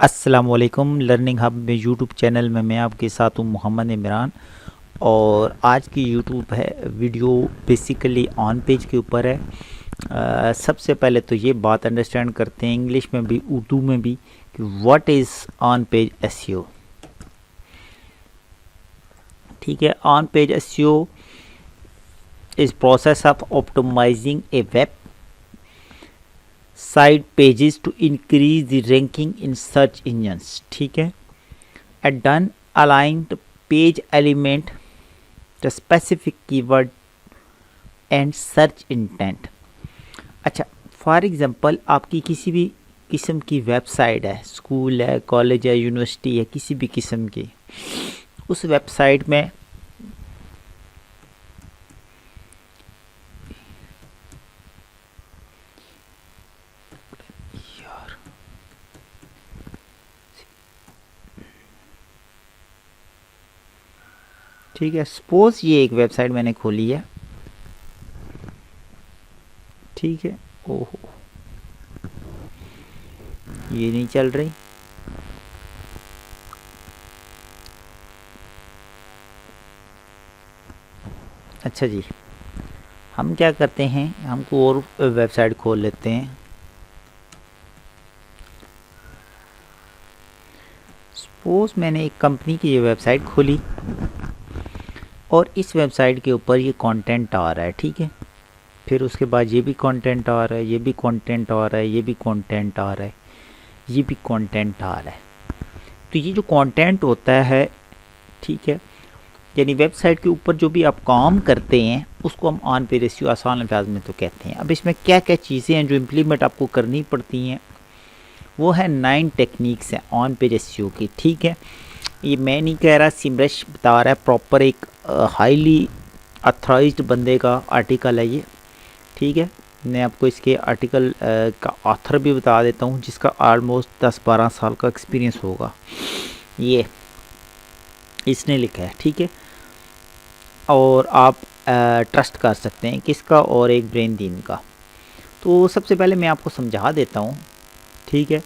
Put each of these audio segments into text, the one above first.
अस्सलामुअलैकुम। Learning hub में YouTube channel में मैं आपके साथ हूँ मोहम्मद इमरान। और आज की यूट्यूब है वीडियो बेसिकली ऑन पेज के ऊपर है। सबसे पहले तो ये बात अंडरस्टैंड करते हैं इंग्लिश में भी उर्दू में भी कि what is on page SEO. ठीक है, on page SEO is process of optimising a web site pages to increase the ranking in search engines. ठीक है, at done aligned page element the specific keyword and search intent. अच्छा, for example आपकी किसी भी किस्म की website है, school है, कॉलेज है, यूनिवर्सिटी है, किसी भी किस्म की, उस वेबसाइट में ठीक है, सपोज ये एक वेबसाइट मैंने खोली है। ठीक है, ओहो ये नहीं चल रही। अच्छा जी, हम क्या करते हैं, हमको और वेबसाइट खोल लेते हैं। सपोज मैंने एक कंपनी की ये वेबसाइट खोली और इस वेबसाइट के ऊपर ये कंटेंट आ रहा है। ठीक है, फिर उसके बाद ये भी कंटेंट आ रहा है, ये भी कंटेंट आ रहा है, ये भी कंटेंट आ रहा है, ये भी कंटेंट आ रहा है। तो ये जो कंटेंट होता है, ठीक है, यानी वेबसाइट के ऊपर जो भी आप काम करते हैं उसको हम ऑन पेज एसईओ आसान अल्फाज में तो कहते हैं। अब इसमें क्या क्या चीज़ें हैं जो इम्प्लीमेंट आपको करनी पड़ती हैं, वो है 9 टेक्निक्स हैं ऑन पेज एसईओ की। ठीक है, ये मैं नहीं कह रहा, सिमरश बता रहा है, प्रॉपर एक हाईली अथॉराइज्ड बंदे का आर्टिकल है ये। ठीक है, मैं आपको इसके आर्टिकल का ऑथर भी बता देता हूँ, जिसका ऑलमोस्ट 10-12 साल का एक्सपीरियंस होगा। ये इसने लिखा है। ठीक है, और आप ट्रस्ट कर सकते हैं किसका, और एक ब्रेन दीन का। तो सबसे पहले मैं आपको समझा देता हूँ, ठीक है,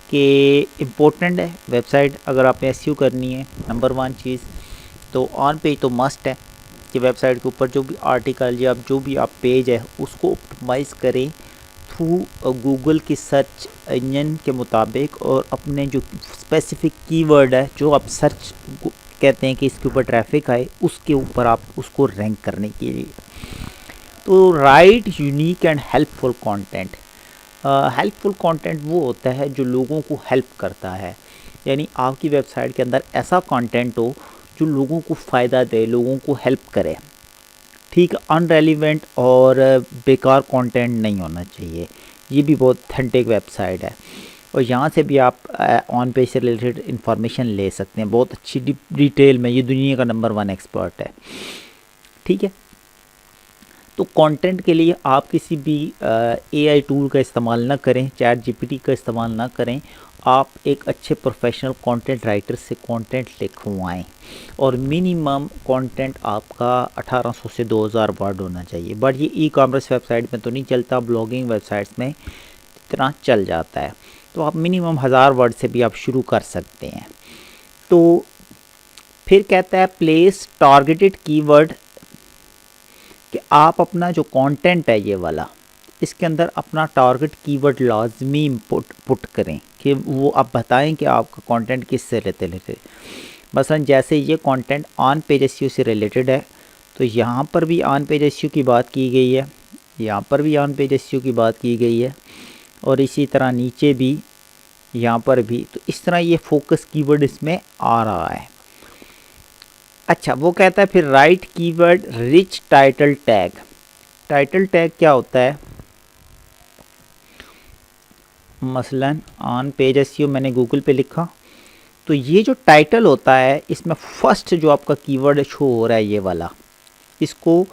कि इम्पोर्टेंट है वेबसाइट अगर आपने एसईओ करनी है। नंबर 1 चीज़ तो ऑन पेज तो मस्ट है कि वेबसाइट के ऊपर जो भी आर्टिकल या जो भी आप पेज है उसको ऑप्टिमाइज़ करें थ्रू गूगल की सर्च इंजन के मुताबिक, और अपने जो स्पेसिफिक कीवर्ड है जो आप सर्च कहते हैं कि इसके ऊपर ट्रैफिक आए, उसके ऊपर आप उसको रैंक करने के लिए। तो right unique and helpful content. Helpful content वो होता है जो लोगों को हेल्प करता है, यानी आपकी वेबसाइट के अंदर ऐसा कंटेंट हो जो लोगों को फ़ायदा दे, लोगों को हेल्प करे। ठीक, अनरेलिवेंट और बेकार कंटेंट नहीं होना चाहिए। ये भी बहुत ऑथेंटिक वेबसाइट है और यहाँ से भी आप ऑन पेज से रिलेटेड इंफॉर्मेशन ले सकते हैं बहुत अच्छी डिटेल में। ये दुनिया का नंबर 1 एक्सपर्ट है। ठीक है, तो कंटेंट के लिए आप किसी भी एआई टूल का इस्तेमाल ना करें, चैट जीपीटी का इस्तेमाल ना करें। आप एक अच्छे प्रोफेशनल कंटेंट राइटर से कंटेंट लिखवाएं और मिनिमम कंटेंट आपका 1800 से 2000 वर्ड होना चाहिए। बट ये ई कॉमर्स वेबसाइट में तो नहीं चलता, ब्लॉगिंग वेबसाइट्स में इतना चल जाता है। तो आप मिनिमम 1000 वर्ड से भी आप शुरू कर सकते हैं। तो फिर कहता है प्लेस टारगेटेड कीवर्ड, कि आप अपना जो कंटेंट है ये वाला, इसके अंदर अपना टारगेट कीवर्ड लाजमी पुट करें कि वो आप बताएं कि आपका कंटेंट किससे रिलेटेड। मसलन जैसे ये कंटेंट ऑन पेज एसईओ से रिलेटेड है, तो यहाँ पर भी ऑन पेज एसईओ की बात की गई है, यहाँ पर भी ऑन पेज एसईओ की बात की गई है, और इसी तरह नीचे भी, यहाँ पर भी। तो इस तरह ये फोकस कीवर्ड इसमें आ रहा है। अच्छा, वो कहता है फिर right keyword rich title tag. Title tag क्या होता है, मसलन ऑन पेज एसईओ मैंने गूगल पे लिखा, तो ये जो टाइटल होता है इसमें फर्स्ट जो आपका कीवर्ड शो हो रहा है ये वाला, इसको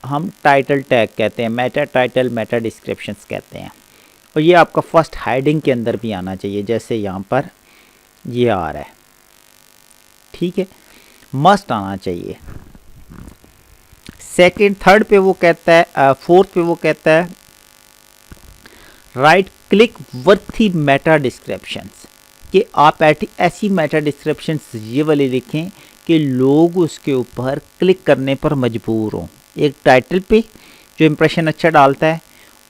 हम टाइटल टैग कहते हैं, मेटा टाइटल, मेटा डिस्क्रिप्शंस कहते हैं। और ये आपका फर्स्ट हेडिंग के अंदर भी आना चाहिए, जैसे यहाँ पर ये आ रहा है। ठीक है, मस्ट आना चाहिए। सेकंड, थर्ड पे वो कहता है, फोर्थ पे वो कहता है right click worthy Meta descriptions. कि आप ऐसी मेटा डिस्क्रिप्शन ये वाली लिखें कि लोग उसके ऊपर क्लिक करने पर मजबूर हों। एक टाइटल पे जो इम्प्रेशन अच्छा डालता है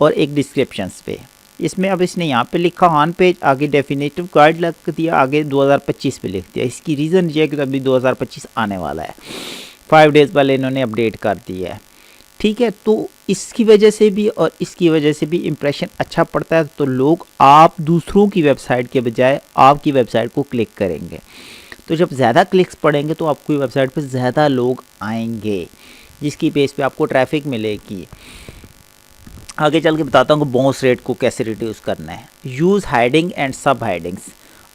और एक डिस्क्रिप्शंस पे। इसमें अब इसने यहाँ पे लिखा ऑन पेज, आगे डेफिनेटिव गाइड लग दिया, आगे 2025 पे लिख दिया। इसकी रीज़न ये है कि अभी 2025 आने वाला है, 5 डेज़ पहले इन्होंने अपडेट कर दिया है। ठीक है, तो इसकी वजह से भी और इसकी वजह से भी इम्प्रेशन अच्छा पड़ता है, तो लोग आप दूसरों की वेबसाइट के बजाय आपकी वेबसाइट को क्लिक करेंगे। तो जब ज़्यादा क्लिक्स पड़ेंगे तो आपकी वेबसाइट पर ज़्यादा लोग आएंगे, जिसकी बेस पे आपको ट्रैफिक मिलेगी। आगे चल के बताता हूँ कि बाउंस रेट को कैसे रिड्यूस करना है। यूज़ हेडिंग एंड सब हेडिंग्स।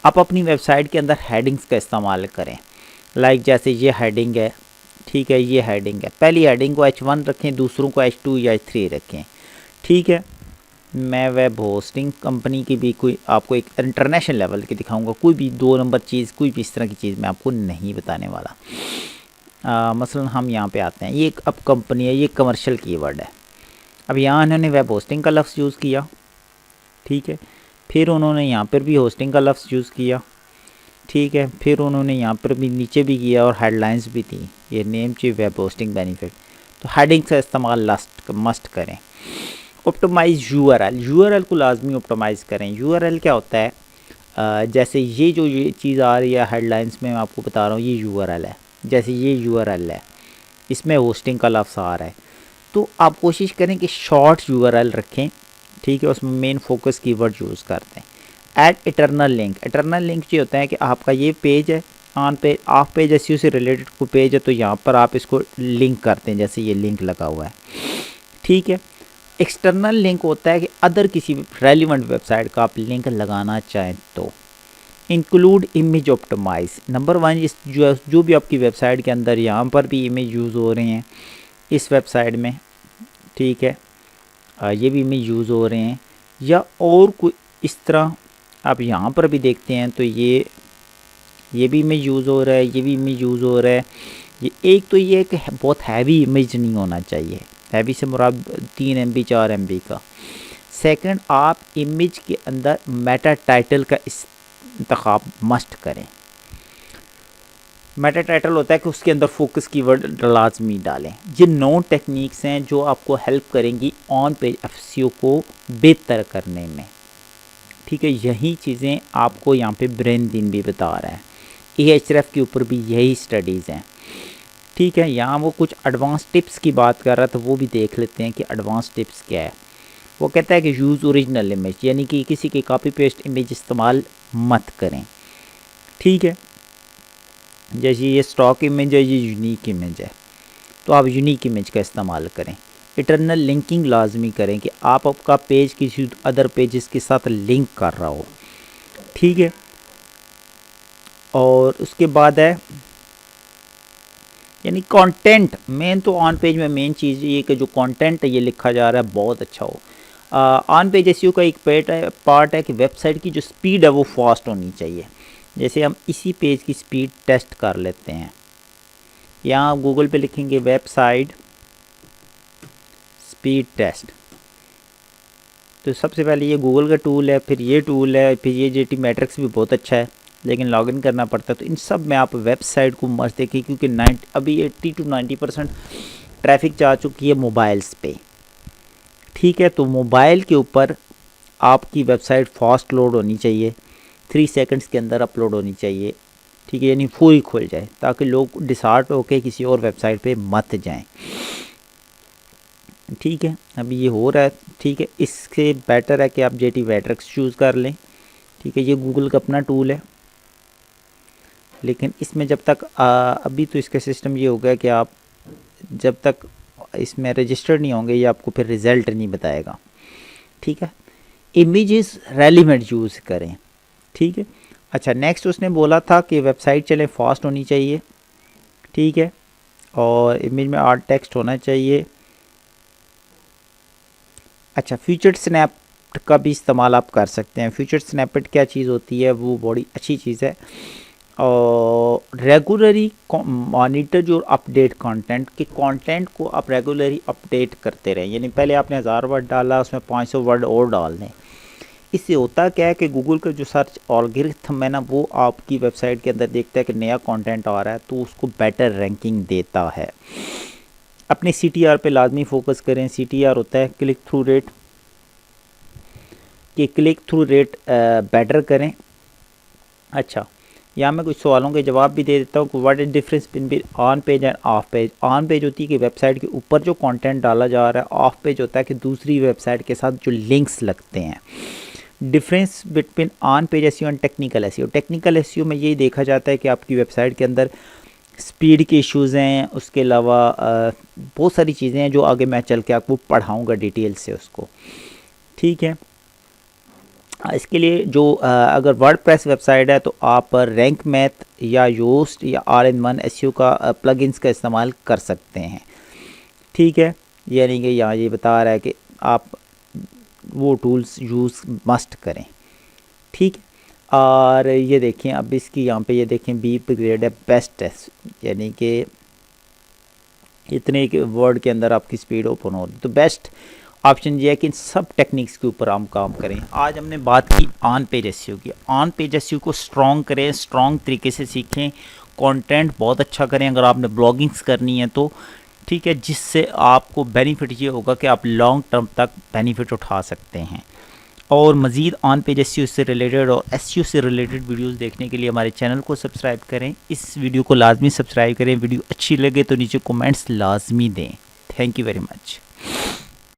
आप अपनी वेबसाइट के अंदर हेडिंग्स का इस्तेमाल करें। लाइक जैसे ये हेडिंग है, ठीक है, ये हेडिंग है। पहली हेडिंग को H1 रखें, दूसरों को H2 या H3 रखें। ठीक है, मैं वेब होस्टिंग कंपनी की भी कोई आपको एक इंटरनेशनल लेवल की दिखाऊंगा। कोई भी 2 नंबर चीज़, कोई भी इस तरह की चीज़ मैं आपको नहीं बताने वाला। मसलन हम यहाँ पे आते हैं, ये एक अब कंपनी है, ये कमर्शियल कीवर्ड है। अब यहाँ इन्होंने वेब होस्टिंग का लफ्ज़ यूज़ किया, ठीक है, फिर उन्होंने यहाँ पर भी होस्टिंग का लफ्ज़ यूज़ किया, ठीक है, फिर उन्होंने यहाँ पर भी नीचे भी किया और हेडलाइंस भी थी, ये नेम चाहिए वेब होस्टिंग बेनिफिट। तो हेडिंग का इस्तेमाल मस्ट करें। ऑप्टिमाइज यूआरएल को लाजमी ऑप्टिमाइज़ करें। यूआरएल क्या होता है, जैसे ये जो ये चीज़ आ रही है हेडलाइंस में, मैं आपको बता रहा हूँ, ये यूआरएल है। जैसे ये यूआरएल है, इसमें होस्टिंग का लफ्ज़ आ रहा है, तो आप कोशिश करें कि शॉर्ट यूआरएल रखें, ठीक है, उसमें मेन फोकस कीवर्ड यूज़ करते हैं। ऐड इटरनल लिंक ये होता है कि आपका ये पेज है, on page of page SEO से रिलेटेड कोई पेज है, तो यहाँ पर आप इसको लिंक करते हैं, जैसे ये लिंक लगा हुआ है, ठीक है। एक्सटर्नल लिंक होता है कि अदर किसी रेलिवेंट वेबसाइट का आप लिंक लगाना चाहें तो। Include image optimise. नंबर 1, इस जो भी आपकी वेबसाइट के अंदर यहाँ पर भी इमेज यूज़ हो रहे हैं इस वेबसाइट में, ठीक है, ये भी इमेज यूज़ हो रहे हैं, या और कोई इस तरह आप यहाँ पर भी देखते हैं तो ये भी इमेज यूज़ हो रहा है, ये भी इमेज यूज़ हो रहा है। ये एक तो ये कि बहुत हैवी इमेज नहीं होना चाहिए, हैवी से मुराद 3 MB 4 MB का। सेकंड, आप इमेज के अंदर मेटा टाइटल का इंतखाब मस्ट करें। मेटा टाइटल होता है कि उसके अंदर फोकस कीवर्ड लाजमी डालें। ये 9 टेक्निक्स हैं जो आपको हेल्प करेंगी ऑन पेज एसईओ को बेहतर करने में, ठीक है। यही चीज़ें आपको यहाँ पे ब्रेन दिन भी बता रहा है, Ahref के ऊपर भी यही स्टडीज़ हैं, ठीक है। यहाँ वो कुछ एडवांस टिप्स की बात कर रहा था, वो भी देख लेते हैं कि एडवांस टिप्स क्या है। वो कहता है कि यूज़ ओरिजिनल इमेज, यानी कि किसी की कॉपी पेस्ट इमेज इस्तेमाल मत करें, ठीक है। जैसे ये स्टॉक इमेज है, ये यूनिक इमेज है, तो आप यूनिक इमेज का इस्तेमाल करें। इटरनल लिंकिंग लाजमी करें कि आपका पेज किसी अदर पेजेस के साथ लिंक कर रहा हो, ठीक है। और उसके बाद है यानी कंटेंट। मेन तो ऑन पेज में मेन चीज़ ये कि जो कंटेंट है ये लिखा जा रहा है बहुत अच्छा हो। ऑन पेज एसईओ का एक पार्ट है कि वेबसाइट की जो स्पीड है वो फास्ट होनी चाहिए। जैसे हम इसी पेज की स्पीड टेस्ट कर लेते हैं। यहाँ गूगल पे लिखेंगे वेबसाइट स्पीड टेस्ट, तो सबसे पहले ये गूगल का टूल है, फिर ये टूल है, फिर ये GT मैट्रिक्स भी बहुत अच्छा है, लेकिन लॉगिन करना पड़ता है। तो इन सब में आप वेबसाइट को मस्त देखिए, क्योंकि अभी 80 to 90% ट्रैफिक जा चुकी है मोबाइल्स पे, ठीक है। तो मोबाइल के ऊपर आपकी वेबसाइट फास्ट लोड होनी चाहिए, 3 सेकंड्स के अंदर अपलोड होनी चाहिए, ठीक है, यानी फुल खुल जाए, ताकि लोग डिसहार्ट होकर किसी और वेबसाइट पे मत जाएं, ठीक है। अभी ये हो रहा है, ठीक है। इससे बेटर है कि आप GT मैट्रिक्स चूज़ कर लें, ठीक है। ये गूगल का अपना टूल है, लेकिन इसमें जब तक अभी तो इसका सिस्टम ये हो गया कि आप जब तक इसमें रजिस्टर्ड नहीं होंगे ये आपको फिर रिज़ल्ट नहीं बताएगा, ठीक है। इमेजेस रेलिवेंट यूज़ करें, ठीक है। अच्छा, नेक्स्ट उसने बोला था कि वेबसाइट चले फास्ट होनी चाहिए, ठीक है, और इमेज में आर्ट टेक्स्ट होना चाहिए। अच्छा, फीचर्ड स्नैप का भी इस्तेमाल आप कर सकते हैं। फीचर्ड स्नैपेट क्या चीज़ होती है, वो बड़ी अच्छी चीज़ है। और रेगुलरली मॉनिटर जो अपडेट कंटेंट के कंटेंट को आप रेगुलरली अपडेट करते रहें, यानी पहले आपने 1000 वर्ड डाला, उसमें 500 वर्ड और डाल दें। इससे होता क्या है कि गूगल का जो सर्च एल्गोरिथम है ना, वो आपकी वेबसाइट के अंदर देखता है कि नया कंटेंट आ रहा है तो उसको बेटर रैंकिंग देता है। अपने CTR पे लाजमी फोकस करें। CTR होता है क्लिक थ्रू रेट, कि क्लिक थ्रू रेट बेटर करें। अच्छा, यहाँ मैं कुछ सवालों के जवाब भी दे देता हूँ कि what is difference between on page end of page. On page होती है कि वेबसाइट के ऊपर जो कंटेंट डाला जा रहा है, ऑफ पेज होता है कि दूसरी वेबसाइट के साथ जो लिंक्स लगते हैं। Difference between on page SEO and technical SEO. Technical SEO में यही देखा जाता है कि आपकी वेबसाइट के अंदर स्पीड के इश्यूज़ हैं, उसके अलावा बहुत सारी चीज़ें हैं जो आगे मैं चल के आपको पढ़ाऊँगा डिटेल से उसको, ठीक है। इसके लिए जो अगर वर्डप्रेस वेबसाइट है तो आप रैंक मैथ या योस्ट या ऑल-इन-वन एसईओ का प्लगइन्स का इस्तेमाल कर सकते हैं, ठीक है। यानी कि यहाँ ये बता रहा है कि आप वो टूल्स यूज़ मस्ट करें, ठीक है। और ये देखें, अब इसकी यहाँ पे ये देखें बी ग्रेड है बेस्ट है, यानी कि इतने के वर्ड के अंदर आपकी स्पीड ओपन हो रही। तो बेस्ट ऑप्शन ये है कि इन सब टेक्निक्स के ऊपर हम काम करें। आज हमने बात की ऑन पेज एसईओ की। ऑन पेज एसईओ को स्ट्रॉन्ग करें, स्ट्रॉन्ग तरीके से सीखें, कंटेंट बहुत अच्छा करें अगर आपने ब्लॉगिंग्स करनी है तो, ठीक है, जिससे आपको बेनिफिट ये होगा कि आप लॉन्ग टर्म तक बेनिफिट उठा सकते हैं। और मज़ीद ऑन पेज एसईओ से रिलेटेड और एसईओ से रिलेटेड वीडियोस देखने के लिए हमारे चैनल को सब्सक्राइब करें। इस वीडियो को लाजमी सब्सक्राइब करें। वीडियो अच्छी लगे तो नीचे कमेंट्स लाजमी दें। Thank you very much.